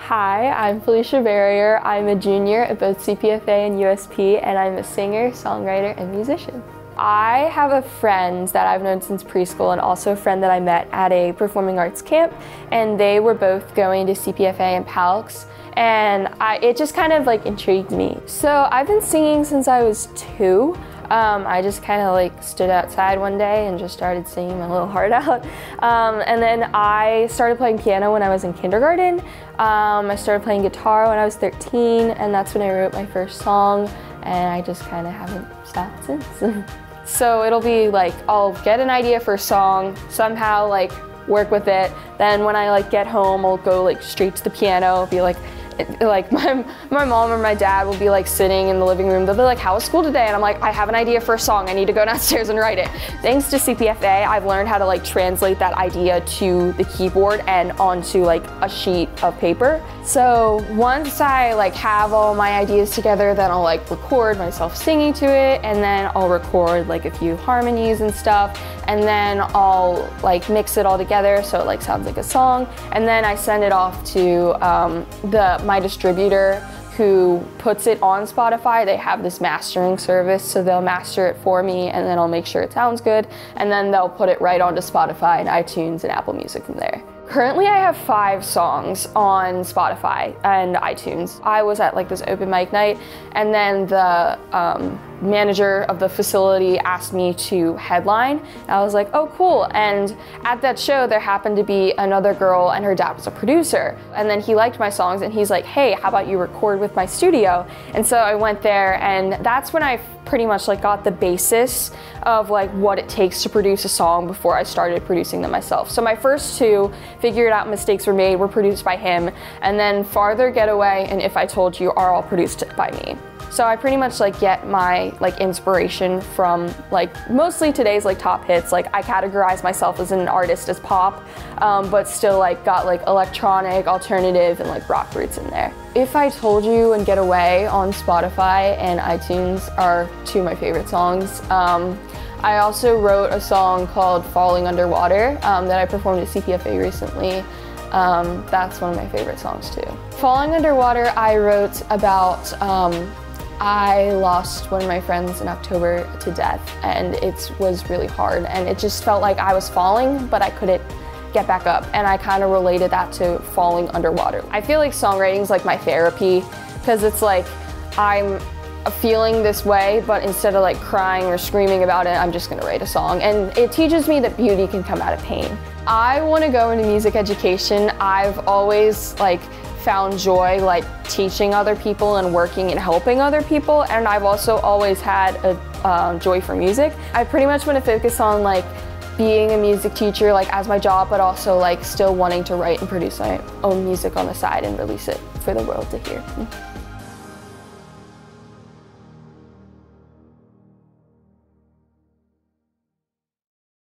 Hi, I'm Felicia Berrier. I'm a junior at both CPFA and USP, and I'm a singer, songwriter, and musician. I have a friend that I've known since preschool and also a friend that I met at a performing arts camp, and they were both going to CPFA and PALCS, and it just kind of intrigued me. So I've been singing since I was 2. I just kind of stood outside one day and just started singing my little heart out. And then I started playing piano when I was in kindergarten. I started playing guitar when I was 13, and that's when I wrote my first song, and I just kind of haven't stopped since. So it'll be I'll get an idea for a song, somehow work with it, then when I get home, I'll go straight to the piano, be my mom or my dad will be sitting in the living room. They'll be like, how was school today? And I'm like, I have an idea for a song. I need to go downstairs and write it. Thanks to CPFA, I've learned how to translate that idea to the keyboard and onto a sheet of paper. So once I have all my ideas together, then I'll record myself singing to it, and then I'll record a few harmonies and stuff, and then I'll mix it all together so it sounds like a song, and then I send it off to my distributor who puts it on Spotify. They have this mastering service, so they'll master it for me, and then I'll make sure it sounds good, and then they'll put it right onto Spotify and iTunes and Apple Music from there. Currently I have 5 songs on Spotify and iTunes. I was at this open mic night, and then the manager of the facility asked me to headline. And I was like, oh cool. And at that show there happened to be another girl, and her dad was a producer. And then he liked my songs, and he's like, hey, how about you record with my studio? And so I went there, and that's when I pretty much got the basis of what it takes to produce a song before I started producing them myself. So my first 2, Figure It Out, Mistakes Were Made, were produced by him, and then Farther, Getaway, and If I Told You are all produced by me. So I pretty much get my inspiration from mostly today's top hits. I categorize myself as an artist as pop, but still got electronic, alternative, and rock roots in there. If I Told You and Get Away on Spotify and iTunes are 2 of my favorite songs. I also wrote a song called Falling Underwater that I performed at CPFA recently. That's one of my favorite songs too. Falling Underwater I wrote about I lost one of my friends in October to death, and it was really hard, and it just felt like I was falling but I couldn't get back up, and I kind of related that to falling underwater. I feel like songwriting is my therapy, because it's I'm feeling this way, but instead of crying or screaming about it, I'm just gonna write a song, and it teaches me that beauty can come out of pain. I want to go into music education. I've always found joy teaching other people and working and helping other people, and I've also always had a joy for music. I pretty much want to focus on being a music teacher as my job, but also still wanting to write and produce my own music on the side and release it for the world to hear.